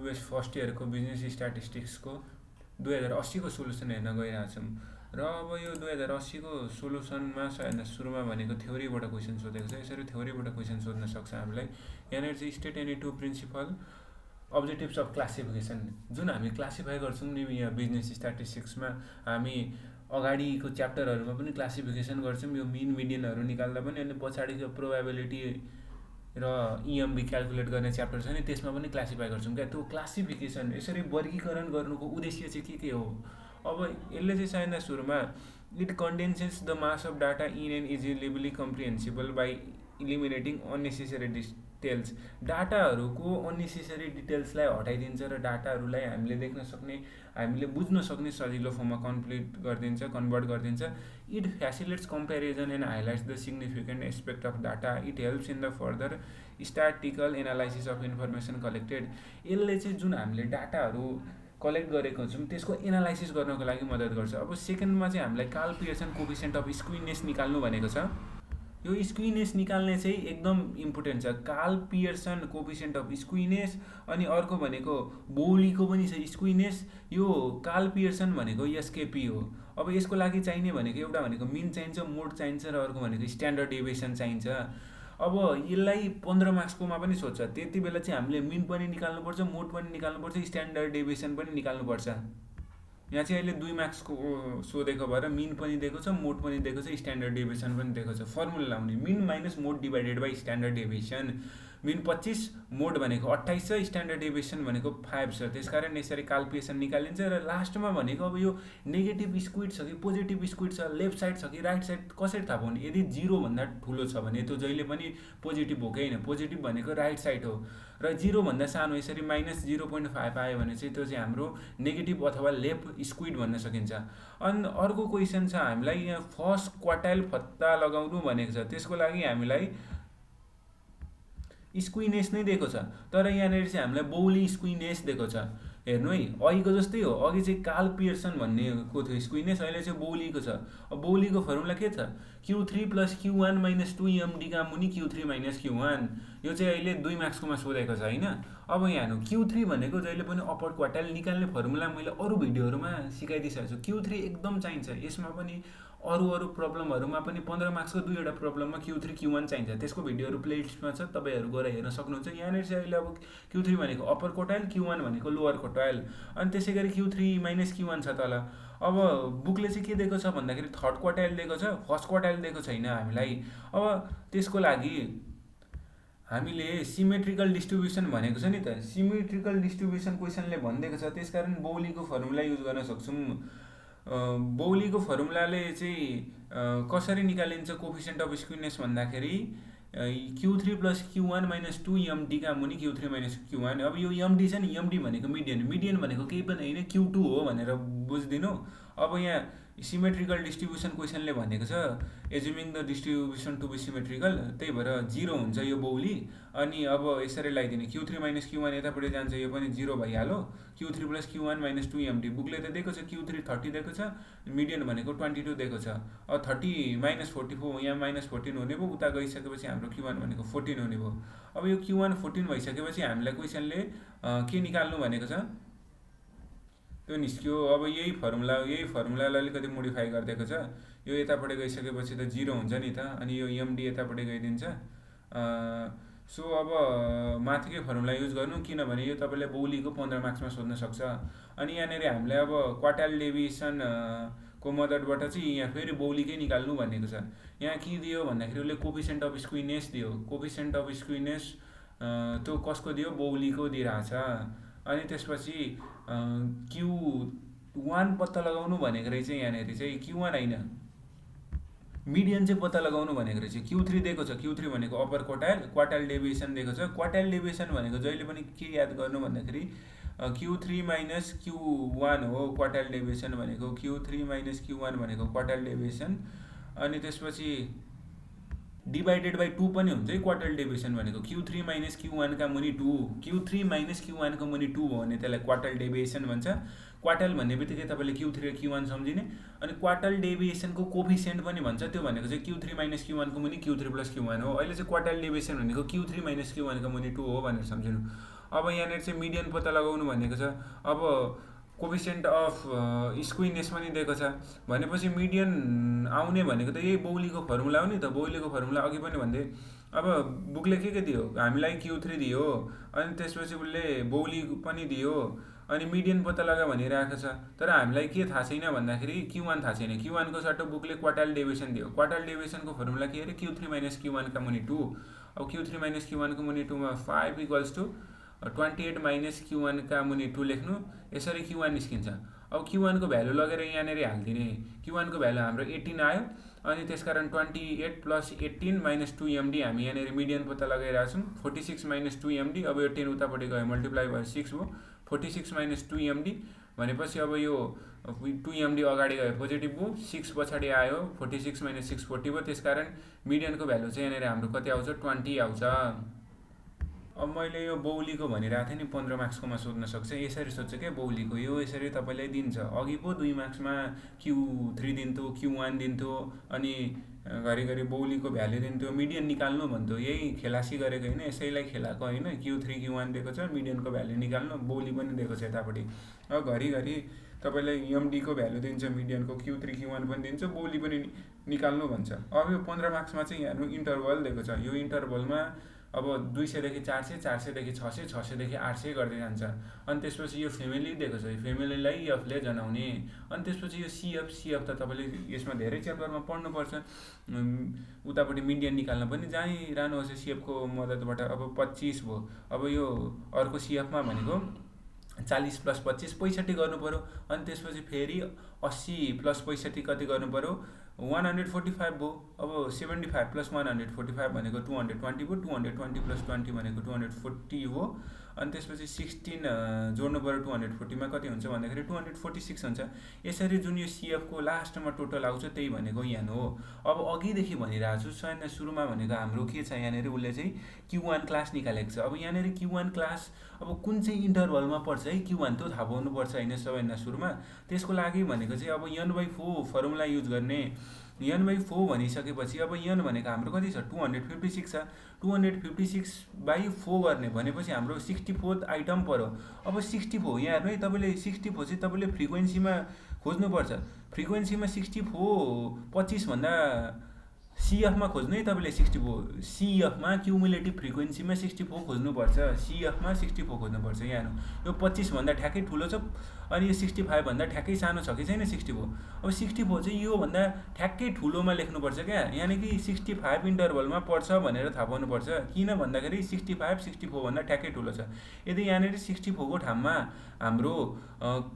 US first इयरको business स्ट्याटिस्टिक्सको 2080 को solution हेर्न गइरहेछौँ र अब यो 2080 को सोल्युसनमा सायद सुरुमा भनेको थ्योरीबाट क्वेसन सोधेको छ। यसरी थ्योरीबाट क्वेसन सोध्न सक्छ हामीलाई। यहाँनिर चाहिँ state any two principal objectives of classification जुन हामी क्लासिफाई गर्छौँ नि यहाँ बिजनेस स्ट्याटिस्टिक्समा हामी अगाडिको च्याप्टरहरूमा पनि क्लासिफिकेसन गर्छौँ यो मिन मिडियनहरू निकाल्दा पनि, अनि पछाडिको प्रोबेबिलिटी र इएमबी क्यालकुलेट गर्ने च्याप्टर छ नि त्यसमा पनि क्लासिफाई गर्छौँ क्या। त्यो क्लासिफिकेसन यसरी वर्गीकरण गर्नुको उद्देश्य चाहिँ के हो? अब यसले चाहिँ सायद सुरुमा it condenses the mass of data in an easily comprehensible by eliminating unnecessary details. डाटाहरूको अननेसेसरी डिटेल्सलाई हटाइदिन्छ र डाटाहरूलाई हामीले देख्न सक्ने, हामीले बुझ्न सक्ने सजिलो फर्ममा कन्भर्ट गरिदिन्छ। It facilitates comparison and highlights the significant aspect of data. It helps in the further statical analysis of information collected. यसले चाहिँ जुन हामीले डाटाहरू कलेक्ट गरेको छौँ त्यसको एनालाइसिस गर्नको लागि मद्दत गर्छ। अब सेकेन्डमा चाहिँ हामीलाई कार्ल पियर्सन कोफिसिएन्ट अफ स्क्विनेस निकाल्नु भनेको छ। यो स्क्विनेस निकाल्ने चाहिँ एकदम इम्पोर्टेन्ट छ। कार्ल पियर्सन कोफिसिएन्ट अफ स्क्विनेस, अनि अर्को भनेको बोलीको पनि छ स्क्विनेस। यो कार्ल पियर्सन भनेको एसकेपी हो। अब यसको लागि चाहिने भनेको एउटा भनेको मिन चाहिन्छ, मोड चाहिन्छ, र अर्को भनेको स्ट्यान्डर्ड डेभिएसन चाहिन्छ। अब यसलाई 15 मार्क्सकोमा पनि सोध्छ। त्यति बेला चाहिँ हामीले मिन पनि निकाल्नुपर्छ, मोड पनि निकाल्नुपर्छ, स्ट्यान्डर्ड डेभिएसन पनि निकाल्नुपर्छ। यहाँ चाहिँ अहिले 2 मार्क्सको सोधेको भएर मिन पनि दिएको छ, मोड पनि दिएको छ, स्ट्यान्डर्ड डेभिएसन पनि दिएको छ। फर्मुला लाउने mean minus mode divided by standard deviation. Mean 25, mode भनेको 28 छ, स्ट्यान्डर्ड डेभिएसन भनेको 5 छ। त्यसकारण यसरी क्याल्कुलेसन निकालिन्छ। र लास्टमा भनेको अब यो नेगेटिभ स्क्विड छ कि पोजिटिभ स्क्विड छ, लेफ्ट साइड छ कि राइट साइड कसरी थाहा पाउने? यदि 0 भन्दा ठुलो छ भने त्यो जहिले पनि पोजिटिभ हो कि होइन? पोजिटिभ भनेको राइट साइड हो, र 0 भन्दा सानो यसरी -0.5 आयो भने चाहिँ त्यो चाहिँ हाम्रो नेगेटिभ अथवा लेफ्ट स्क्विड भन्न सकिन्छ। अनि अर्को क्वेसन छ हामीलाई यहाँ फर्स्ट क्वार्टाइल पत्ता लगाउनु भनेको छ। त्यसको लागि हामीलाई स्क्विनेस नै दिएको छ, तर यहाँनिर चाहिँ हामीलाई बौली स्क्विनेस दिएको छ। हेर्नु है, अघिको जस्तै हो। अघि चाहिँ कार्ल पियर्सन भन्नेको थियो स्क्विनेस, अहिले चाहिँ बौलीको छ। अब बौलीको फर्मुला के छ? Q3 + Q1 - 2 MD का मुनि Q3 - Q1। यो चाहिँ अहिले 2 मार्क्सकोमा सोधेको छ होइन। अब यहाँ हेर्नु Q3 भनेको जहिले पनि अप्पर क्वार्टाइल निकाल्ने फर्मुला मैले अरू भिडियोहरूमा सिकाइदिइसकेको छु। Q3 एकदम चाहिन्छ। यसमा पनि अरू प्रब्लमहरूमा पनि 15 मार्क्सको 2वटा प्रब्लममा Q3 Q1 चाहिन्छ। त्यसको भिडियोहरू प्लेलिस्टमा छ, तपाईँहरू गएर हेर्न सक्नुहुन्छ। यहाँनिर चाहिँ अहिले अब Q3 भनेको अप्पर क्वार्टाइल, Q1 भनेको लोअर क्वार्टाइल, अनि त्यसै गरी Q3 - Q1 छ तल। अब बुकले चाहिँ के दिएको छ भन्दाखेरि थर्ड क्वार्टाइल दिएको छ, फर्स्ट क्वार्टाइल दिएको छैन हामीलाई। अब त्यसको लागि हामीले सिमेट्रिकल डिस्ट्रिब्युसन भनेको छ नि त, सिमेट्रिकल डिस्ट्रिब्युसन क्वेसनले भनिदिएको छ। त्यसकारण बौलीको फर्मुला युज गर्न सक्छौँ। बौलीको फर्मुलाले चाहिँ कसरी निकालिन्छ कोफिसिएन्ट अफ स्क्विनेस भन्दाखेरि Q3 + Q1 - 2 MD का मुनि Q3 - Q1। अब यो MD छ नि, MD भनेको मिडियन, मिडियन भनेको केही पनि होइन Q2 हो भनेर बुझिदिनु। अब यहाँ सिमेट्रिकल डिस्ट्रिब्युसन क्वेसनले भनेको छ assuming the distribution to be symmetrical, त्यही भएर 0 हुन्छ यो बौली। अनि अब यसरी लगाइदिने Q3 - Q1 यतापट्टि जान्छ, यो पनि 0 भइहाल्यो। Q3 + Q1 - 2 MD। बुकले त दिएको छ Q3 30 दिएको छ, मिडियन भनेको 22 दिएको छ। अब 30 - 44 यहाँ -14 हुने भयो, उता गइसकेपछि हाम्रो Q1 भनेको 14 हुने भयो। अब यो Q1 14 भइसकेपछि हामीलाई क्वेसनले के निकाल्नु भनेको छ त्यो निस्क्यो। अब यही फर्मुलालाई अलिकति मोडिफाई गरिदिएको छ। यो यतापट्टि गइसकेपछि त 0 हुन्छ नि त, अनि यो MD यतापट्टि गइदिन्छ। सो अब माथिकै फर्मुला युज गर्नु, किनभने यो तपाईँले बौलीको 15 मार्क्समा सोध्न सक्छ। अनि यहाँनिर हामीलाई अब क्वार्टाइल डेभिएसन को मद्दतबाट चाहिँ यहाँ फेरि बौलीकै निकाल्नु भनेको छ। यहाँ के दियो भन्दाखेरि उसले कोफिसिएन्ट अफ स्क्विनेस दियो। कोफिसिएन्ट अफ स्क्विनेस त्यो कसको दियो? बौलीको दिइरहेछ। अनि त्यसपछि Q1 पत्ता लगाउनु भनेको रहेछ। यहाँनिर चाहिँ Q1 होइन, मिडियन चाहिँ पत्ता लगाउनु भनेको रहेछ। Q3 दिएको छ, Q3 भनेको अप्पर क्वार्टाइल, क्वार्टाइल डेभिएसन दिएको छ। क्वार्टाइल डेभिएसन भनेको जहिले पनि के याद गर्नु भन्दाखेरि Q3 - Q1 हो क्वार्टाइल डेभिएसन भनेको। Q3 - Q1 भनेको क्वार्टाइल डेभिएसन, अनि त्यसपछि डिभाइडेड बाई 2 पनि हुन्छ है क्वार्टाइल डेभिएसन भनेको। Q3 - Q1 का मुनि 2, Q3 - Q1 को मुनि 2 हो भने त्यसलाई क्वार्टाइल डेभिएसन भन्छ। क्वार्टाइल भन्ने बित्तिकै तपाईँले Q3 र Q1 सम्झिने। अनि क्वार्टाइल डेभिएसनको कोफिसिएन्ट पनि भन्छ, त्यो भनेको चाहिँ Q3 - Q1 को मुनि Q3 + Q1 हो। अहिले चाहिँ क्वार्टाइल डेभिएसन भनेको Q3 - Q1 को मुनि 2 हो भनेर सम्झिनु। अब यहाँनिर चाहिँ मिडियन पत्ता लगाउनु भनेको छ। अब कोफिसिएन्ट अफ स्क्विनेस पनि दिएको छ भनेपछि मिडियन आउने भनेको त यही बौलीको फर्मुला हो नि त। बौलीको फर्मुला अघि पनि भन्दै अब बुकले के दियो हामीलाई Q3 दियो, अनि त्यसपछि उसले बौली पनि दियो, अनि मिडियन पत्ता लगा भनिरहेको छ। तर हामीलाई के थाहा छैन भन्दाखेरि Q1 थाहा छैन। Q1 को सट्टा बुकले क्वार्टाइल डेभिएसन दियो। क्वार्टाइल डेभिएसनको फर्मुला के अरे Q3 माइनस Q1 का मुनि 2। अब Q3 माइनस Q1 को मुनि 2 मा 5 इक्वल्स टू 28 माइनस Q1 का मुनि 2 लेख्नु, यसरी Q1 निस्किन्छ। अब Q1 को भ्यालु लगेर यहाँनिर हाल्दिने। Q1 को भ्यालु हाम्रो 18 आयो, अनि त्यसकारण 28 प्लस 18 माइनस 2 MD हामी यहाँनिर मिडियन पत्ता लगाइरहेको छौँ। 46 माइनस 2 MD, अब यो 10 उतापट्टि गयो मल्टिप्लाई भयो 6 भयो। 46 माइनस 2 MD भनेपछि अब यो 2 MD अगाडि गयो पोजिटिभ भयो, 6 पछाडि आयो, 46 माइनस 6 40 भयो। त्यसकारण मिडियनको भ्यालु चाहिँ यहाँनिर हाम्रो कति आउँछ 20 आउँछ। अब मैले यो बौलीको भनिरहेको थिएँ नि 15 मार्क्सकोमा सोध्न सक्छ। यसरी सोध्छ क्या बौलीको, यो यसरी तपाईँलाई दिन्छ। अघि पो 2 मार्क्समा Q3 दिन्थ्यो, Q1 दिन्थ्यो, अनि घरिघरि बौलीको भ्यालु दिन्थ्यो, मिडियन निकाल्नु भन्थ्यो। यही खेलासी गरेको होइन, यसैलाई खेलाएको होइन। Q3 Q1 दिएको छ, मिडियनको भ्यालु निकाल्नु, बौली पनि दिएको छ यतापट्टि। अब घरिघरि तपाईँलाई MD को भ्यालु दिन्छ, मिडियनको Q3 Q1 पनि दिन्छ, बौली पनि निकाल्नु भन्छ। अब यो 15 मार्क्समा चाहिँ हेर्नु इन्टरभल दिएको छ। यो इन्टरभलमा अब 200 देखि 400, 400 देखि 600, 600 देखि 800 गर्दै जान्छ। अनि त्यसपछि यो फेमिली दिएको छ, फेमिलीलाई एफले जनाउने। अनि त्यसपछि यो सीएफ त तपाईँले यसमा धेरै च्याप्टरमा पढ्नुपर्छ। उतापट्टि मिडियन निकाल्न पनि जानिरहनुहोस् सीएफको मद्दतबाट। अब 25 भयो। अब यो अर्को सीएफमा भनेको 40 प्लस 25 65 गर्नु पर्यो। अनि त्यसपछि फेरि 80 प्लस 65 कति गर्नु पर्यो 145 भयो। अब 75 प्लस 145 भनेको 220 भयो। 220 प्लस 20 भनेको 240 हो। अनि त्यसपछि 16 जोड्नु पर्यो 240 मा कति हुन्छ भन्दाखेरि 246 हुन्छ। यसरी जुन यो सीएफको लास्टमा टोटल आउँछ त्यही भनेको यहाँ हो। अब अघिदेखि भनिरहेको छु सबैभन्दा सुरुमा भनेको हाम्रो के छ यहाँनिर उसले चाहिँ Q1 क्लास निकालेको छ। अब यहाँनिर Q1 क्लास अब कुन चाहिँ इन्टरभलमा पर्छ है Q1 त्यो थाहा पाउनुपर्छ होइन सबैभन्दा सुरुमा। त्यसको लागि भनेको चाहिँ अब n/4 फर्मुला युज गर्ने। n/4 भनिसकेपछि अब n भनेको हाम्रो कति छ 256 छ। 256/4 गर्ने भनेपछि हाम्रो 64th आइटम पर्यो। अब 64 यहाँ हेर्नु है तपाईँले 64 चाहिँ तपाईँले फ्रिक्वेन्सीमा खोज्नुपर्छ। फ्रिक्वेन्सीमा 64 25 भन्दा सीएफमा खोज्नु है तपाईँले 64 सीएफमा क्युमुलेटिभ फ्रिक्वेन्सीमा 64 खोज्नुपर्छ। सीएफमा 64 खोज्नुपर्छ। यहाँ हेर्नु यो 25 भन्दा ठ्याक्कै ठुलो छ, अनि यो 65 भन्दा ठ्याक्कै सानो छ कि छैन 64। अब 64 चाहिँ यो भन्दा ठ्याक्कै ठुलोमा लेख्नुपर्छ क्या, यानि कि 65 इन्टरभलमा पर्छ भनेर थाहा पाउनुपर्छ। किन भन्दाखेरि 65 64 भन्दा ठ्याक्कै ठुलो छ। यदि यहाँनिर 64 को ठाउँमा हाम्रो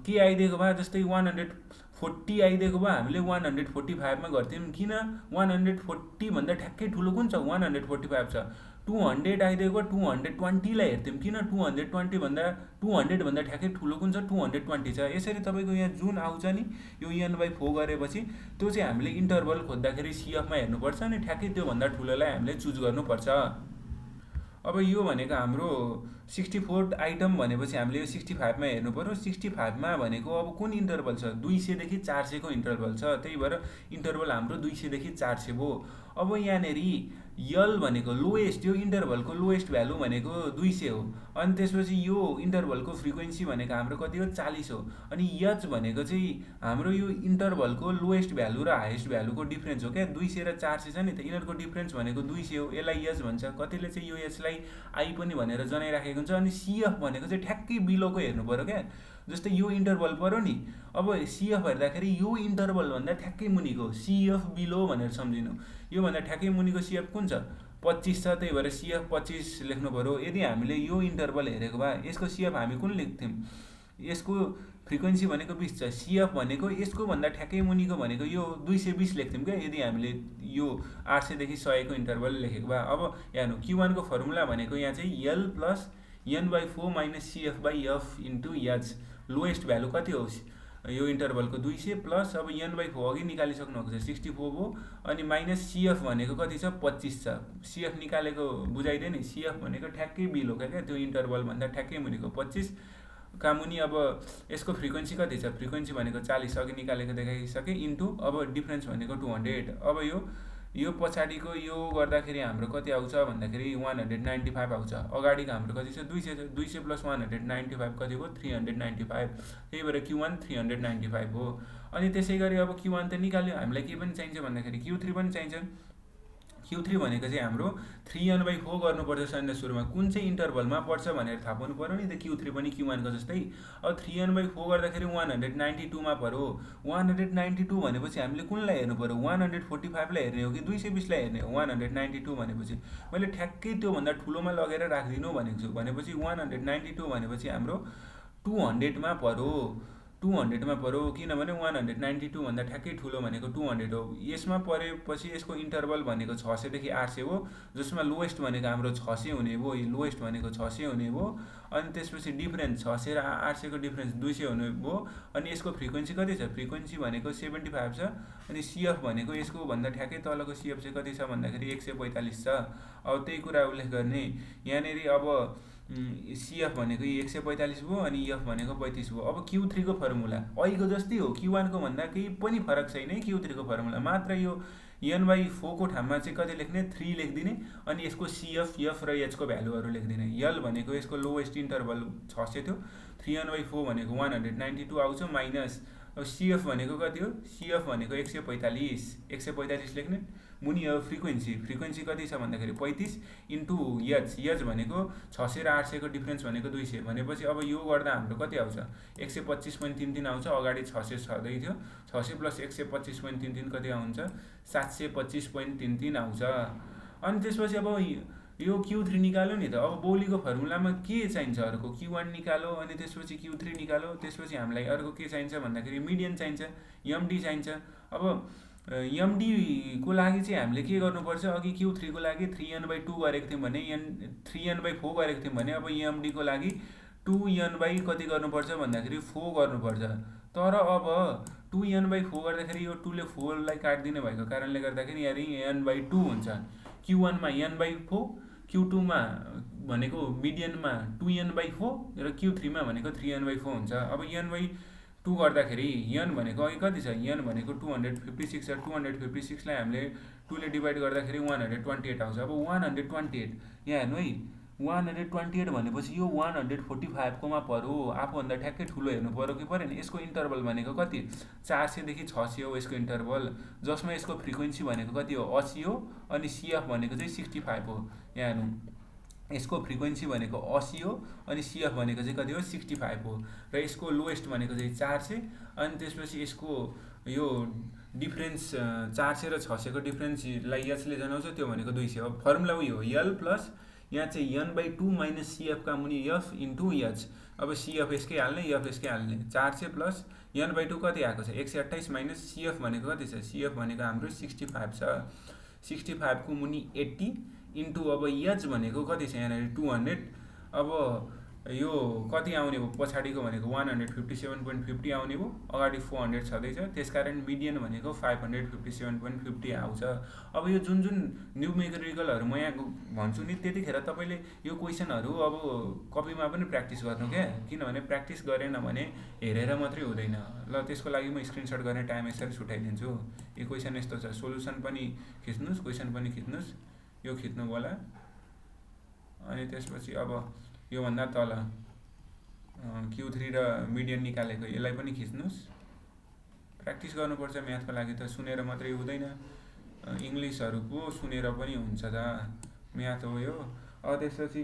के आइदिएको भए जस्तै 140 आइदिएको भए हामीले 145 मा गर्थ्यौँ। किन 140 भन्दा ठ्याक्कै ठुलो कुन छ 145 छ। 200 आइदिएको 220 लाई हेर्थ्यौँ। किन 220 भन्दा ठ्याक्कै ठुलो कुन छ 220 छ। यसरी तपाईँको यहाँ जुन आउँछ नि यो n/4 गरेपछि त्यो चाहिँ हामीले इन्टरभल खोज्दाखेरि सीएफमा हेर्नुपर्छ, अनि ठ्याक्कै त्यो भन्दा ठुलोलाई हामीले चुज गर्नुपर्छ। अब यो भनेको हाम्रो 64th आइटम भनेपछि हामीले यो 65 मा हेर्नु पर्यो। 65 मा भनेको अब कुन इन्टरभल छ 200 देखि 400 को इन्टरभल छ, त्यही भएर इन्टरभल हाम्रो 200 देखि 400 भयो। अब यहाँनेरि यल भनेको लोएस्ट, यो इन्टरभलको लोएस्ट भ्यालु भनेको 200 हो। अनि त्यसपछि यो इन्टरभलको फ्रिक्वेन्सी भनेको हाम्रो कति हो 40 हो। अनि एच भनेको चाहिँ हाम्रो यो इन्टरभलको लोएस्ट भ्यालु र हाइएस्ट भ्यालुको डिफरेन्स हो क्या। 200 र 400 छ नि त, यिनीहरूको डिफरेन्स भनेको 200 हो। यसलाई एच भन्छ, कतिले चाहिँ यो एचलाई आई पनि भनेर जनाइराखेको हुन्छ। अनि सीएफ भनेको चाहिँ ठ्याक्कै बिलोको हेर्नु पर्यो क्या। जस्तै यो इन्टरभल पर्यो नि, अब सीएफ हेर्दाखेरि यो इन्टरभल भन्दा ठ्याक्कै मुनिको सीएफ बिलो भनेर सम्झिनु। यो भन्दा ठ्याक्कै मुनिको सीएफ कुन छ 25 छ, त्यही भएर सीएफ 25 लेख्नु पर्यो। यदि हामीले यो इन्टरभल हेरेको भए यसको सीएफ हामी कुन लेख्थ्यौँ, यसको फ्रिक्वेन्सी भनेको 20 छ, सीएफ भनेको यसको भन्दा ठ्याक्कै मुनिको भनेको यो 220 लेख्थ्यौँ क्या यदि हामीले यो 800 देखि 100 को इन्टरभल लेखेको भए। अब हेर्नु Q1 को फर्मुला भनेको यहाँ चाहिँ L plus n/4 minus CF/F into H. Lowest value कति हो यो इन्टरभलको 200 प्लस अब n/4 अघि निकालिसक्नु भएको छ 64 भयो, अनि माइनस CF भनेको कति छ 25 छ। CF निकालेको बुझाइदिए नि, CF भनेको ठ्याक्कै बिलो क्या त्यो इन्टरभल भन्दा ठ्याक्कै मुनिको 25 का मुनि। अब यसको फ्रिक्वेन्सी कति छ, फ्रिक्वेन्सी भनेको 40 अघि निकालेको देखाइसके, इन्टु अब डिफरेन्स भनेको 200। अब यो यो पछाडिको यो गर्दाखेरि हाम्रो कति आउँछ भन्दाखेरि 195 आउँछ। अगाडिको हाम्रो कति छ 200 छ। 200 + 195 कति भयो 395। त्यही भएर Q1 395 हो। अनि त्यसै गरी अब Q1 त निकाल्यो, हामीलाई के पनि चाहिन्छ भन्दाखेरि Q3 पनि चाहिन्छ। Q3 भनेको चाहिँ हाम्रो 3n/4 गर्नुपर्छ सन्ध्या सुरुमा। कुन चाहिँ इन्टरभलमा पर्छ भनेर थाहा पाउनु पर्यो नि त। Q3 पनि Q1 को जस्तै। अब 3n/4 गर्दाखेरि 192 मा पर्यो। 192 भनेपछि हामीले कुनलाई हेर्नु पर्यो 145 लाई हेर्ने हो कि 220 लाई हेर्ने हो। 192 भनेपछि मैले ठ्याक्कै त्यो भन्दा ठुलोमा लगेर राख्दिनु भनेको छु। भनेपछि 192 भनेपछि हाम्रो 200 मा पर्यो। 200 मा पर्यो किनभने 192 भन्दा ठ्याक्कै ठुलो भनेको 200 हो। यसमा परेपछि यसको इन्टरभल भनेको 600 देखि 800 हो, जसमा लोएस्ट भनेको हाम्रो 600 हुने भयो। लोएस्ट भनेको 600 हुने भयो। अनि त्यसपछि डिफरेन्स 600 र 800 को डिफरेन्स 200 हुने भयो। अनि यसको फ्रिक्वेन्सी कति छ? फ्रिक्वेन्सी भनेको 75 छ। अनि CF भनेको यसको भन्दा ठ्याक्कै तलको CF चाहिँ कति छ भन्दाखेरि 145 छ। अब त्यही कुरा उल्लेख गर्ने यहाँनेरि। अब CF भनेको 145 भयो अनि F भनेको 35 भयो। अब Q3 को फर्मुला अहिलेको जस्तै हो। Q1 को भन्दा केही पनि फरक छैन। Q3 को फर्मुला मात्र यो n/4 को ठाउँमा चाहिँ कति लेख्ने 3 लेखिदिने। अनि यसको CF, F र H को भ्यालुहरू लेखिदिने। L भनेको यसको लोएस्ट इन्टरभल 600 थियो। 3n/4 भनेको 192 आउँछ माइनस। अब CF भनेको कति हो? CF भनेको 145। 145 लेख्ने। मुनि अब फ्रिक्वेन्सी कति छ भन्दाखेरि 35 इन्टु H। H भनेको 600 र 800 को डिफरेन्स भनेको 200। भनेपछि अब यो गर्दा हाम्रो कति आउँछ 125.33 आउँछ। अगाडि 600 छँदै थियो। 600 + 125.33 कति आउँछ 725.33 आउँछ। अनि त्यसपछि अब यो Q3 निकाल्यो नि त। अब बौलीको फर्मुलामा के चाहिन्छ? अर्को Q1 निकालो अनि त्यसपछि Q3 निकालो। त्यसपछि हामीलाई अर्को के चाहिन्छ भन्दाखेरि मिडियन चाहिन्छ, MD चाहिन्छ। अब MD को लागि चाहिँ हामीले के गर्नुपर्छ? अघि Q3 को लागि 3n/2 गरेको थियौँ भने 3n/4 गरेको थियौँ भने अब MD को लागि 2n/ कति गर्नुपर्छ भन्दाखेरि 4 गर्नुपर्छ। तर अब 2n/4 गर्दाखेरि यो 2 ले 4 लाई काट्दिने भएको कारणले गर्दाखेरि यहाँ n/2 हुन्छ। Q1 मा n/4, Q2 मा भनेको मिडियनमा 2n/4 र Q3 मा भनेको 3n/4 हुन्छ। अब n/2 गर्दाखेरि n भनेको अघि कति छ? n भनेको 256 छ। 256 लाई हामीले 2 ले डिभाइड गर्दाखेरि 128 आउँछ। अब 128 यहाँ हेर्नु है, 128 भनेपछि यो 145 कोमा पर्यो। आफूभन्दा ठ्याक्कै ठुलो हेर्नु पर्यो कि परेन? यसको इन्टरभल भनेको कति 400 देखि 600 हो यसको इन्टरभल, जसमा यसको फ्रिक्वेन्सी भनेको कति हो 80 हो। अनि CF भनेको चाहिँ 65 हो। यहाँ हेर्नु, यसको फ्रिक्वेन्सी भनेको 80 हो अनि CF भनेको चाहिँ कति हो 65 हो। र यसको लोएस्ट भनेको चाहिँ 400। अनि त्यसपछि यसको यो डिफरेन्स 400 र 600 को डिफरेन्सलाई यसले जनाउँछ, त्यो भनेको 200 हो। फर्मुला उयो हो L प्लस यहाँ चाहिँ n/2 माइनस CF का मुनि F इन्टु H। अब CF यसकै हाल्ने, F यसकै हाल्ने। 400 प्लस n/2 कति आएको छ 128 माइनस CF भनेको कति छ? CF भनेको हाम्रो 65 छ। 65 को मुनि 80 इन्टु अब H भनेको कति छ यहाँनिर 200। अब यो कति आउने भयो पछाडिको भनेको 157.50 आउने भयो। अगाडि 400 छँदैछ, त्यसकारण मिडियन भनेको 557.50 आउँछ। अब यो जुन न्युमेरिकलहरू म यहाँ भन्छु नि त्यतिखेर तपाईँले यो क्वेसनहरू अब कपीमा पनि प्र्याक्टिस गर्नु क्या। किनभने प्र्याक्टिस गरेन भने हेरेर मात्रै हुँदैन। ल त्यसको लागि म स्क्रिनसट गर्ने टाइम यसरी छुट्याइदिन्छु। यो क्वेसन यस्तो छ, सोलुसन पनि खिच्नुस्, क्वेसन पनि खिच्नुस्, यो खिच्नु होला। अनि त्यसपछि अब योभन्दा तल Q3 र मिडियन निकालेको यसलाई पनि खिच्नुस्। प्र्याक्टिस गर्नुपर्छ म्याथको लागि त सुनेर मात्रै हुँदैन। इङ्ग्लिसहरू पो सुनेर पनि हुन्छ त, म्याथ हो यो। अब त्यसपछि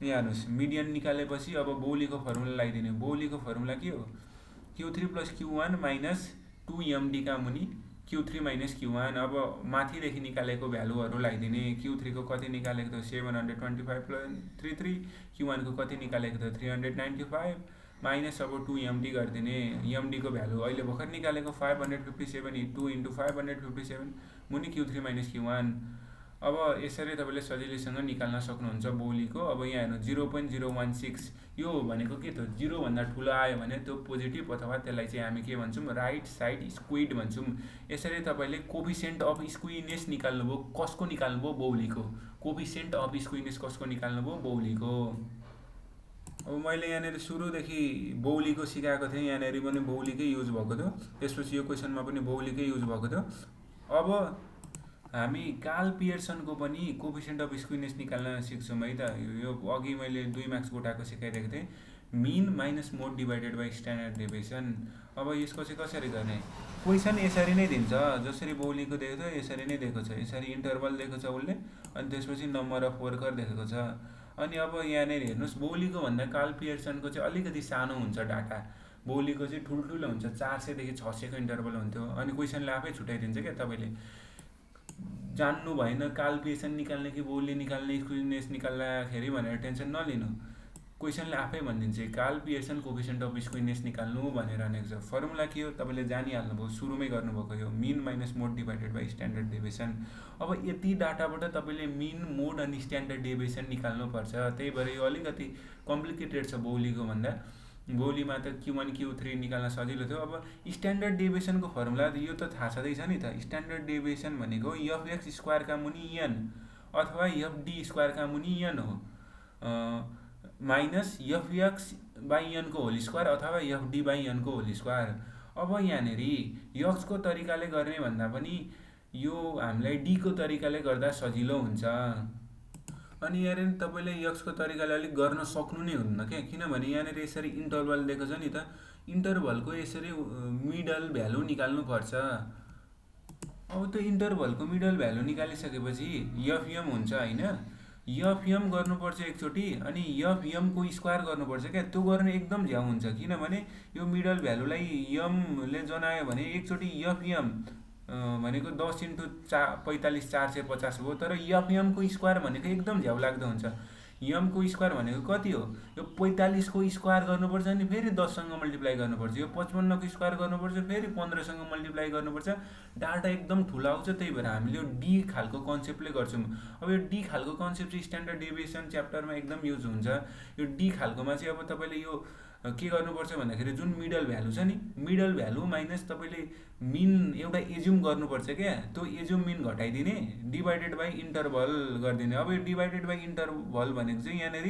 यहाँ हेर्नुहोस्, मिडियन निकालेपछि अब बौलीको फर्मुला लगाइदिने। बौलीको फर्मुला के हो? Q3 + Q1 माइनस 2MD का मुनि Q3 माइनस Q1। अब माथिदेखि निकालेको भ्यालुहरू लगाइदिने। Q3 को कति निकालेको थियो 725.33, Q1 को कति निकालेको थियो 395 माइनस अब 2MD गरिदिने। MD को भ्यालु अहिले भर्खर निकालेको 557, 2 इन्टु 557 मुनि Q3 माइनस Q1। अब यसरी तपाईँले सजिलैसँग निकाल्न सक्नुहुन्छ बौलीको। अब यहाँ हेर्नु 0.016 यो भनेको के त 0 भन्दा ठुलो आयो भने त्यो पोजिटिभ अथवा त्यसलाई चाहिँ हामी के भन्छौँ राइट साइड स्क्विड भन्छौँ। यसरी तपाईँले कोफिसिएन्ट अफ स्क्विनेस निकाल्नुभयो। कसको निकाल्नुभयो? बौलीको। कोफिसिएन्ट अफ स्क्विनेस कसको निकाल्नुभयो? बौलीको। अब मैले यहाँनिर सुरुदेखि बौलीको सिकाएको थिएँ, यहाँनिर पनि बौलीकै युज भएको थियो। त्यसपछि यो क्वेसनमा पनि बौलीकै युज भएको थियो। अब हामी कार्ल पियर्सनको पनि कोफिसिएन्ट अफ स्क्विनेस निकाल्न सिक्छौँ है त। यो अघि मैले 2 मार्क्स कोटाको सिकाइदिएको थिएँ, mean minus mode divided by standard deviation. अब यसको चाहिँ कसरी गर्ने, क्वेसन यसरी नै दिन्छ, जसरी बौलीको दिएको थियो यसरी नै दिएको छ। यसरी इन्टरभल दिएको छ उसले, अनि त्यसपछि नम्बर अफ वर्कर दिएको छ। अनि अब यहाँनिर हेर्नुहोस्, बौलीको भन्दा कार्ल पियर्सनको चाहिँ अलिकति सानो हुन्छ डाटा, बौलीको चाहिँ ठुल्ठुलो हुन्छ, 400 देखि 600 को इन्टरभल हुन्थ्यो। अनि क्वेसनले आफै छुट्याइदिन्छ क्या, तपाईँले जान्नु भएन कार्ल पियर्सन निकाल्ने कि बौली निकाल्ने, स्क्विनेस निकाल्दाखेरि भनेर टेन्सन नलिनु, क्वेसनले आफै भनिदिन्छ कार्ल पियर्सन कोफिसिएन्ट अफ स्क्विनेस निकाल्नु भनेर भनेको छ। फर्मुला के हो तपाईँले जानिहाल्नुभयो, सुरुमै गर्नुभएको यो mean minus mode divided by standard deviation. अब यति डाटाबाट तपाईँले मिन मोड अनि स्ट्यान्डर्ड डेभिएसन निकाल्नुपर्छ, त्यही भएर यो अलिकति कम्प्लिकेटेड छ बौलीको भन्दा। बौलीमा त Q1 Q3 निकाल्न सजिलो थियो। अब स्ट्यान्डर्ड डेभिएसनको फर्मुला यो त थाहा छँदैछ नि त, स्ट्यान्डर्ड डेभिएसन भनेको एफएक्स स्क्वायरका मुनि एन अथवा एफडी स्क्वायरका मुनि एन हो, माइनस एफएक्स बाई एनको होल स्क्वायर अथवा एफडी बाई एनको होल स्क्वायर। अब यहाँनिर यक्सको तरिकाले गर्ने भन्दा पनि यो हामीलाई डीको तरिकाले गर्दा सजिलो हुन्छ। अनि यहाँनिर तपाईँले यक्सको तरिकाले अलिक गर्न सक्नु नै हुन्न क्या, किनभने यहाँनिर यसरी इन्टरभल दिएको छ नि त, इन्टरभलको यसरी मिडल भ्यालु निकाल्नुपर्छ। अब त्यो इन्टरभलको मिडल भ्यालु निकालिसकेपछि एफएम हुन्छ होइन, एफएम गर्नुपर्छ एकचोटि, अनि एफएमको स्क्वायर गर्नुपर्छ क्या। त्यो गर्न एकदम झ्याउ हुन्छ, किनभने यो मिडल भ्यालुलाई एमले जनायो भने एकचोटि एफएम भनेको 10 × 45 450 भयो, तर एफएमको स्क्वायर भनेको एकदम झ्याउ लाग्दो हुन्छ। एमको स्क्वायर भनेको कति हो, यो 45 को स्क्वायर गर्नुपर्छ, अनि फेरि 10 सँग मल्टिप्लाई गर्नुपर्छ, यो 55 को स्क्वायर गर्नुपर्छ, फेरि 15 सँग मल्टिप्लाई गर्नुपर्छ, डाटा एकदम ठुलो आउँछ। त्यही भएर हामीले यो डी खालको कन्सेप्टले गर्छौँ। अब यो डी खालको कन्सेप्ट चाहिँ स्ट्यान्डर्ड डेभिएसन च्याप्टरमा एकदम युज हुन्छ। यो डी खालकोमा चाहिँ अब तपाईँले यो के गर्नुपर्छ भन्दाखेरि जुन मिडल भ्यालु छ नि, मिडल भ्यालु माइनस तपाईँले मिन एउटा एज्युम गर्नुपर्छ क्या, त्यो एज्युम मिन घटाइदिने, डिभाइडेड बाई इन्टरभल गरिदिने। अब यो डिभाइडेड बाई इन्टरभल भनेको चाहिँ यहाँनिर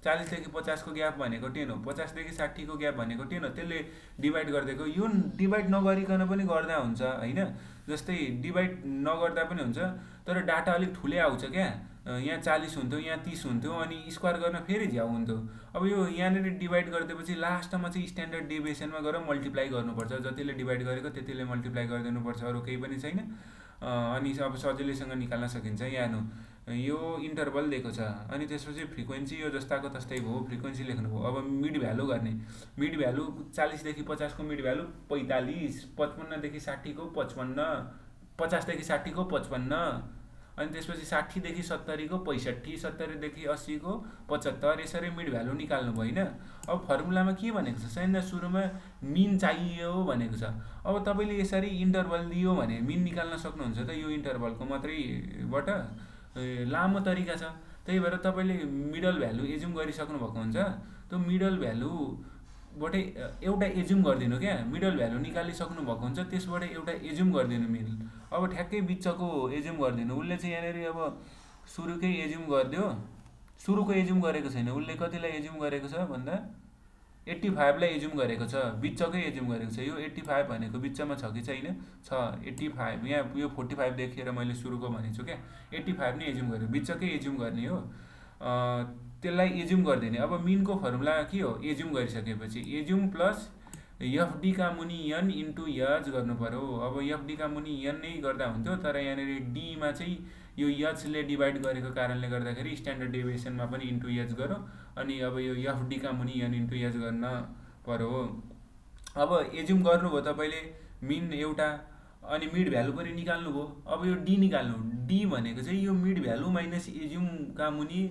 40 देखि 50 को ग्याप भनेको 10 हो, 50 देखि 60 को ग्याप भनेको 10 हो, त्यसले डिभाइड गरिदिएको। यो डिभाइड नगरिकन पनि गर्दा हुन्छ होइन, जस्तै डिभाइड नगर्दा पनि हुन्छ, तर डाटा अलिक ठुलै आउँछ क्या। यहाँ 40 हुन्थ्यो, यहाँ 30 हुन्थ्यो, अनि स्क्वायर गर्न फेरि झ्याउ हुन्थ्यो। अब यो यहाँनिर डिभाइड गरिदिएपछि लास्टमा चाहिँ स्ट्यान्डर्ड डेभिएसनमा गएर मल्टिप्लाई गर्नुपर्छ, जतिले डिभाइड गरेको त्यतिले मल्टिप्लाई गरिदिनुपर्छ, अरू केही पनि छैन। अनि अब सजिलैसँग निकाल्न सकिन्छ। यहाँ यो इन्टरभल दिएको छ, अनि त्यसपछि फ्रिक्वेन्सी यो जस्ताको तस्तै भयो, फ्रिक्वेन्सी लेख्नुभयो। अब मिड भ्यालु गर्ने, मिड भ्यालु 40 देखि 50 को मिड भ्यालु 45, 55 देखि 60 को 55, 50 देखि 60 को 55, अनि त्यसपछि 60 देखि 70 को 65, 70 देखि 80 को 75, यसरी मिड भ्यालु निकाल्नु भयो होइन। अब फर्मुलामा के भनेको छ, साइन्दा सुरुमा मिन चाहियो भनेको छ। अब तपाईँले यसरी इन्टरभल दियो भने मिन निकाल्न सक्नुहुन्छ त, यो इन्टरभलको मात्रैबाट लामो तरिका छ। त्यही भएर तपाईँले मिडल भ्यालु एज्युम गरिसक्नु भएको हुन्छ, त्यो मिडल भ्यालुबाटै एउटा एज्युम गरिदिनु क्या, मिडल भ्यालु निकालिसक्नु भएको हुन्छ, त्यसबाट एउटा एज्युम गरिदिनु मिन। अब ठ्याक्कै बिचको एज्युम गरिदिनु, उसले चाहिँ यहाँनिर अब सुरुकै एज्युम गरिदियो, सुरुको एज्युम गरेको छैन, उसले कतिलाई एज्युम गरेको छ भन्दा 85 लाई एज्युम गरेको छ, बिचकै एज्युम गरेको छ। यो 85 भनेको बिचमा छ कि छैन, छ 85, यहाँ यो 45 देखेर मैले सुरुको भनेको छु क्या, 85 नै एज्युम गरेको, बिचकै एज्युम गर्ने हो, त्यसलाई एज्युम गरिदिने। अब मिनको फर्मुला के हो, एज्युम गरिसकेपछि एज्युम प्लस एफडी का मुनि एन इन्टु एच गर्नु पर्यो। अब एफडी का मुनि एन नै गर्दा हुन्थ्यो, तर यहाँनिर डीमा चाहिँ यो एचले डिभाइड गरेको कारणले गर्दाखेरि स्ट्यान्डर्ड डेभिएसनमा पनि इन्टु एच गरौँ, अनि अब यो एफडी का मुनि एन इन्टु एच गर्न पर्यो। अब एज्युम गर्नुभयो तपाईँले मिन एउटा, अनि मिड भ्यालु पनि निकाल्नुभयो। अब यो डी निकाल्नु, डी भनेको चाहिँ यो मिड भ्यालु माइनस एज्युम का मुनि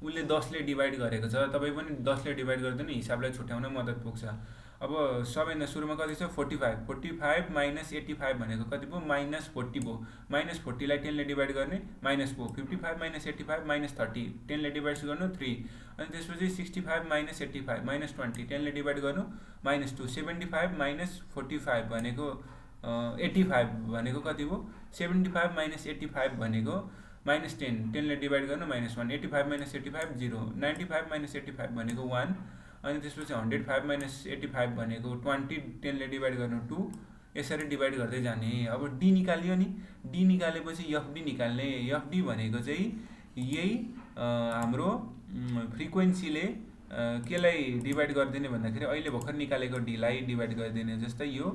उसले 10 ले डिभाइड गरेको छ, तपाईँ पनि 10 ले डिभाइड गरिदिनु, हिसाबलाई छुट्याउन मद्दत पुग्छ। अब सबैभन्दा सुरुमा कति छ, 45, 45 माइनस 85 भनेको कति भयो, -40 भयो, -40 लाई 10 ले डिभाइड गर्ने माइनस भयो, 55 माइनस 85 -30, 10 ले डिभाइड गर्नु 3, अनि त्यसपछि 65 माइनस 85 -20, 10 ले डिभाइड गर्नु -2, 75 माइनस 45 भनेको 85 भनेको कति भयो, 75 माइनस 85 भनेको -10, 10 ले डिभाइड गर्नु -1, 85 माइनस 85 0, 95 माइनस 85 भनेको 1, अनि त्यसपछि 105 माइनस 85 भनेको 20, 10 ले डिभाइड गर्नु 2, यसरी डिभाइड गर्दै जाने। अब डी निकाल्यो नि, डी निकालेपछि एफडी निकाल्ने। एफडी भनेको चाहिँ यही हाम्रो फ्रिक्वेन्सीले केलाई डिभाइड गरिदिने भन्दाखेरि अहिले भर्खर निकालेको डीलाई डिभाइड गरिदिने। जस्तै यो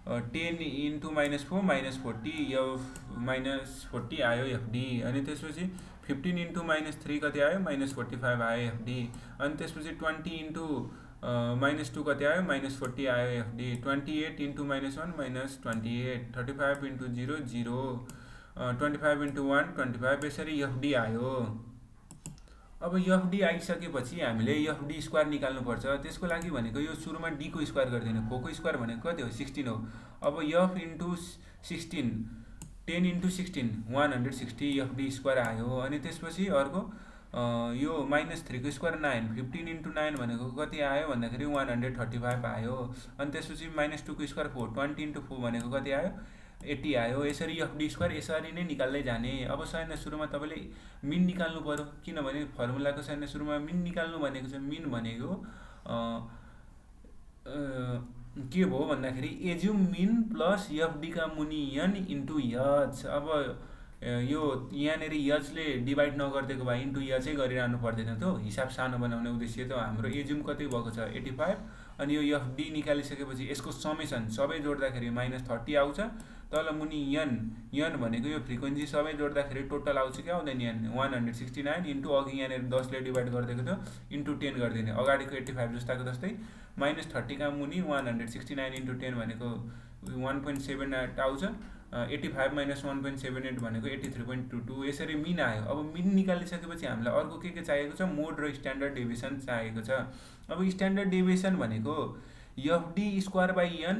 10 इन्टु -4 -40 -40 आयो एफडी। अनि त्यसपछि 15 इन्टु -3 कति आयो -45 आयो एफडी। अनि त्यसपछि 20 इन्टु -2 कति आयो -40 आयो एफडी। 28 इन्टु -1 -28, 35 इन्टु 0 0, 25 इन्टु 1 25, यसरी एफडी आयो। अब एफडी आइसकेपछि हामीले एफडी स्क्वायर निकाल्नुपर्छ। त्यसको लागि भनेको यो सुरुमा डी को स्क्वायर गरिदिने, फोको स्क्वायर भनेको कति हो 16 हो। अब F into 16, 10 into 16 160 FD square आयो। अनि त्यसपछि अर्को यो -3 को स्क्वायर 9, 15 इन्टु 9 भनेको कति आयो भन्दाखेरि 135 आयो। अनि त्यसपछि -2 को स्क्वायर 4, 20 इन्टु 4 भनेको कति आयो 80 आयो। यसरी एफडी स्क्वायर यसरी नै निकाल्दै जाने। अब सबैभन्दा सुरुमा तपाईँले मिन निकाल्नु पर्यो, किनभने फर्मुलाको सबैभन्दा सुरुमा मिन निकाल्नु भनेको छ। मिन भनेको के भयो भन्दाखेरि एज्युम मिन प्लस एफडी का मुनि एन इन्टु एच। अब यो यहाँनिर एचले डिभाइड नगरिदिएको भए इन्टु एचै गरिरहनु पर्दैन थियो। हिसाब सानो बनाउने उद्देश्य त हाम्रो एज्युम कति भएको छ 85। अनि यो एफडी निकालिसकेपछि यसको समेसन सबै जोड्दाखेरि -30 आउँछ। तल मुनि एन भनेको यो फ्रिक्वेन्सी सबै जोड्दाखेरि टोटल आउँछ क्या आउँदैन एन 169 इन्टु अघि यहाँनिर 10 ले डिभाइड गरिदिएको थियो इन्टु 10 गरिदिने। अगाडिको 85 जस्ताको जस्तै -30 का मुनि 169 इन्टु 10 भनेको 1.78 आउँछ। 85 - 1.78 भनेको 83.22। यसरी मिन आयो। अब मिन निकालिसकेपछि हामीलाई अर्को के चाहिएको छ, मोड र स्ट्यान्डर्ड डेभिएसन चाहिएको छ। अब स्ट्यान्डर्ड डेभिएसन भनेको FD square by N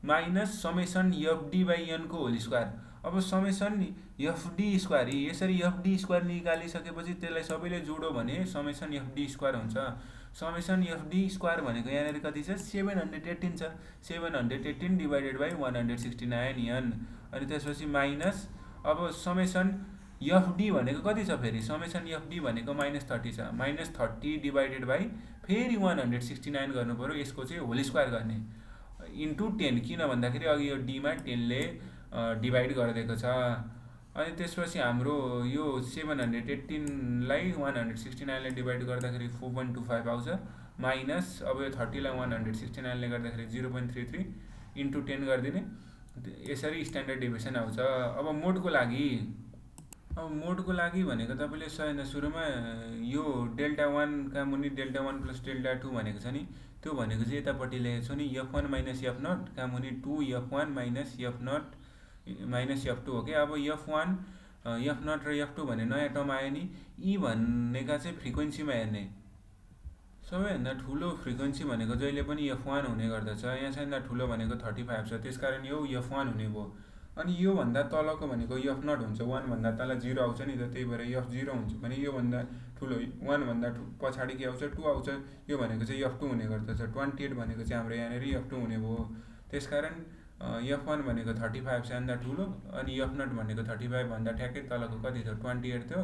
minus summation FD by N को होल स्क्वायर। अब समेसन एफडी स्क्वायर, यसरी एफडी स्क्वायर निकालिसकेपछि त्यसलाई सबैले जोडो भने समेसन एफडी स्क्वायर हुन्छ। समेसन एफडी स्क्वायर भनेको यहाँनिर कति छ 718 छ। 718 डिभाइडेड बाई 169 एन। अनि त्यसपछि माइनस, अब समेसन एफडी भनेको कति छ फेरि, समेसन एफडी भनेको -30 छ। -30 डिभाइडेड बाई फेरि 169 गर्नु पर्यो, यसको चाहिँ होल स्क्वायर गर्ने इन्टु 10, किन भन्दाखेरि अघि यो डीमा 10 ले डिभाइड गरिदिएको छ। अनि त्यसपछि हाम्रो यो 718 लाई 169 ले डिभाइड गर्दाखेरि 4.25 आउँछ। माइनस अब यो 30 लाई 169 ले गर्दाखेरि 0.33 इन्टु 10 गरिदिने। यसरी स्ट्यान्डर्ड डेभिएसन आउँछ। अब मोडको लागि भनेको तपाईँले सबैभन्दा सुरुमा यो डेल्टा 1 का मुनि डेल्टा 1 प्लस डेल्टा 2 भनेको छ नि, त्यो भनेको चाहिँ यतापट्टि लेखेको छु नि f1 - f0 का मुनि 2f1 - f0 - f2 हो क्या। अब f1 f0 र f2 भन्ने नयाँ टर्म आयो नि। यी भनेका चाहिँ फ्रिक्वेन्सीमा हेर्ने, सबैभन्दा ठुलो फ्रिक्वेन्सी भनेको जहिले पनि f1 हुने गर्दछ। यहाँ सबैभन्दा ठुलो भनेको 35 छ, त्यसकारण यो f1 हुने भयो। अनि यो भन्दा तलको भनेको f0 हुन्छ, 1 भन्दा तल 0 आउँछ नि त, त्यही भएर f0 हुन्छ भने यो भन्दा ठुलो 1 भन्दा पछाडि के आउँछ 2 आउँछ। यो भनेको चाहिँ f2 हुने गर्दछ। 28 भनेको चाहिँ हाम्रो यहाँनिर f2 हुने भयो। त्यसकारण f1 भनेको 35 सबैभन्दा ठुलो, अनि f0 भनेको 35 भन्दा ठ्याक्कै तलको कति थियो 28 थियो।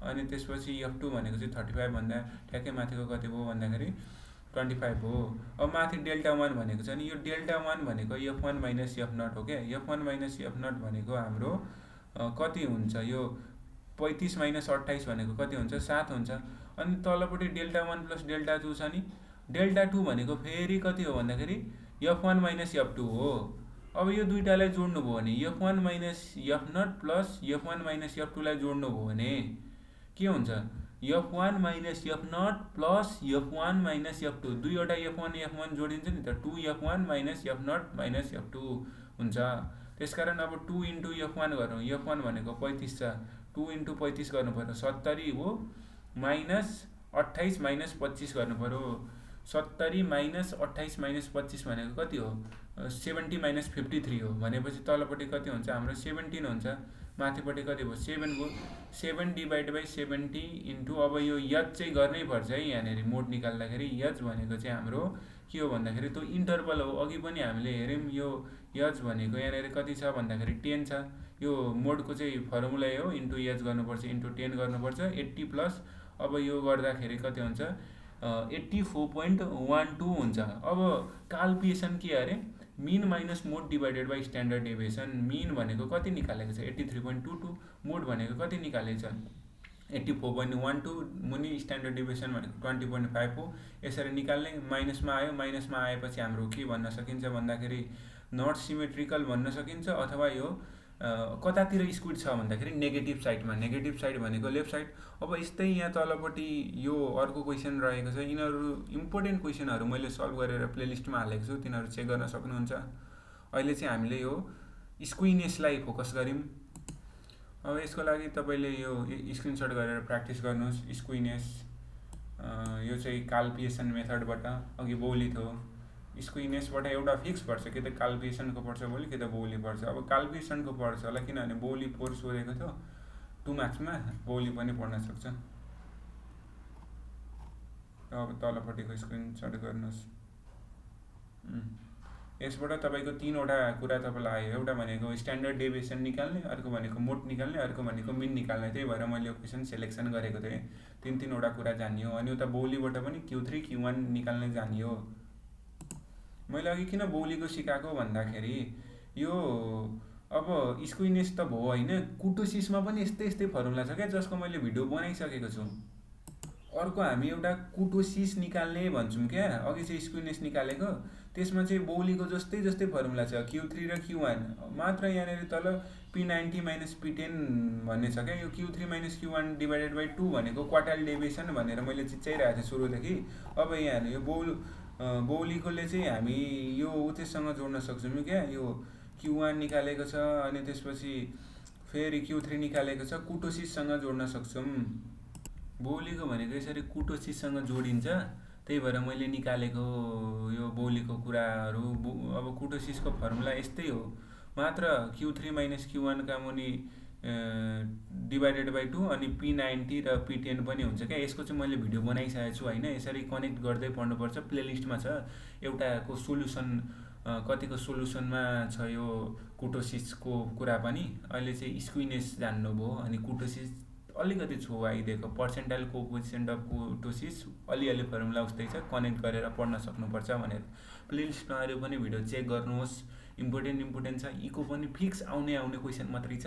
अनि त्यसपछि f2 भनेको चाहिँ 35 भन्दा ठ्याक्कै माथिको कति भयो भन्दाखेरि 25 हो। अब माथि डेल्टा 1 भनेको छ नि, यो डेल्टा 1 भनेको f1 - f0 हो क्या। f1 - f0 भनेको हाम्रो कति हुन्छ, यो 35 - 28 भनेको कति हुन्छ 7 हुन्छ। अनि तलपट्टि डेल्टा 1 प्लस डेल्टा 2 छ नि, डेल्टा 2 भनेको फेरि कति हो भन्दाखेरि f1 - f2 हो। अब यो दुईटालाई जोड्नु भयो भने f1 - f0 plus f1 - f2 लाई जोड्नु भयो भने के हुन्छ, f1 - f0 plus f1 - f2, दुईवटा f1 जोडिन्छ नि त, 2f1 - f0 - f2 हुन्छ। त्यसकारण अब 2 इन्टु f1 गरौँ, f1 भनेको 35 छ, 2 इन्टु 35 गर्नु पर्यो 70 हो, माइनस 28 माइनस 25 गर्नु पर्यो। 70 माइनस 28 माइनस 25 भनेको कति हो 70 माइनस 53 हो। भनेपछि तलपट्टि कति हुन्छ हाम्रो 17 हुन्छ, माथिपट्टि कति भयो 7 भयो। 7 डिभाइड बाई 70 इन्टु, अब यो एच चाहिँ गर्नै पर्छ है यहाँनिर मोड निकाल्दाखेरि। एच भनेको चाहिँ हाम्रो के हो भन्दाखेरि त्यो इन्टरभल हो। अघि पनि हामीले हेऱ्यौँ यो एच भनेको यहाँनिर कति छ भन्दाखेरि 10 छ। यो मोडको चाहिँ फर्मुला हो, इन्टु एच गर्नुपर्छ इन्टु 10 गर्नुपर्छ 80 प्लस, अब यो गर्दाखेरि कति हुन्छ 84.12 हुन्छ। अब क्याल्कुलेसन के अरे mean minus mode divided by standard deviation. Mean भनेको कति निकालेको छ 83.22, मोड भनेको कति निकालेको छ 84.12, मुनि स्ट्यान्डर्ड डेभिएसन भनेको 20.5 हो। यसरी निकाल्ने, माइनसमा आयो, माइनसमा आएपछि हाम्रो के भन्न सकिन्छ भन्दाखेरि नट सिमेट्रिकल भन्न सकिन्छ, अथवा यो कतातिर स्क्विड छ भन्दाखेरि नेगेटिभ साइडमा, नेगेटिभ साइड भनेको लेफ्ट साइड। अब यस्तै यहाँ तलपट्टि यो अर्को क्वेसन रहेको छ। यिनीहरू इम्पोर्टेन्ट क्वेसनहरू मैले सल्भ गरेर प्लेलिस्टमा हालेको छु, तिनीहरू चेक गर्न सक्नुहुन्छ। अहिले चाहिँ हामीले यो स्क्विनेसलाई फोकस गऱ्यौँ। अब यसको लागि तपाईँले यो स्क्रिनसट गरेर प्र्याक्टिस गर्नुहोस्। स्क्विनेस यो चाहिँ काल्पिएसन मेथडबाट अघि बोली थियो। स्क्विनेसबाट एउटा फिक्स पर्छ, कि त काल्पिएसनको पर्छ बोली, कि त बोली पर्छ। अब काल्पिएसनको पर्छ होला, किनभने बोली 4 सोधेको थियो 2 मार्क्समा, बोली पनि पढ्न सक्छ। अब तलपट्टिको स्क्रिनसट गर्नुहोस्। यसबाट तपाईँको 3वटा कुरा तपाईँलाई आयो। एउटा भनेको स्ट्यान्डर्ड डेभिएसन निकाल्ने, अर्को भनेको मोड निकाल्ने, अर्को भनेको मिन निकाल्ने। त्यही भएर मैले यो क्वेसन सेलेक्सन गरेको थिएँ। 3-3वटा कुरा जानियो। अनि उता बोलीबाट पनि Q3 Q1 निकाल्ने जानियो। मैले अघि किन बोलीको सिकाएको भन्दाखेरि यो अब स्क्विनेस त भयो होइन, कुटोसिसमा पनि यस्तै फर्मुला छ क्या, जसको मैले भिडियो बनाइसकेको छु। अर्को हामी एउटा कुटोसिस निकाल्ने भन्छौँ क्या, अघि चाहिँ स्क्विनेस निकालेको, त्यसमा चाहिँ बोलीको जस्तै फर्मुला छ, Q3 र Q1 मात्र। यहाँनिर तल P90 माइनस P10 भन्ने छ क्या। यो Q3 minus Q1 divided by 2 भनेको क्वार्टाइल डेभिएसन भनेर मैले चिच्याइरहेको थिएँ सुरुदेखि। अब यहाँ यो बोलीकोले चाहिँ हामी यो उत्तेसँग जोड्न सक्छौँ क्या, यो Q1 निकालेको छ, अनि त्यसपछि फेरि Q3 निकालेको छ, कुटोसिससँग जोड्न सक्छौँ। बोलीको भनेको यसरी कुटोसिससँग जोडिन्छ, त्यही भएर मैले निकालेको यो बोलीको कुराहरू। अब कुटोसिसको फर्मुला यस्तै हो, मात्र Q3 माइनस Q1 का मुनि डिभाइडेड बाई 2 अनि P90 र P10 पनि हुन्छ क्या। यसको चाहिँ मैले भिडियो बनाइसकेको छु होइन, यसरी कनेक्ट गर्दै पढ्नुपर्छ। प्लेलिस्टमा छ एउटाको सोल्युसन, कतिको सोल्युसनमा छ यो कुटोसिसको कुरा पनि। अहिले चाहिँ स्क्विनेस जान्नुभयो, अनि कुटोसिस अलिकति छो आइदिएको, पर्सेन्टाइल कोएफिसिएन्ट अफ कुटोसिस अलिअलि फर्मुला उस्तै छ, कनेक्ट गरेर पढ्न सक्नुपर्छ भनेर। प्लेलिस्टमा अरू पनि भिडियो चेक गर्नुहोस्। इम्पोर्टेन्ट छ, यीको पनि फिक्स आउने क्वेसन मात्रै छ।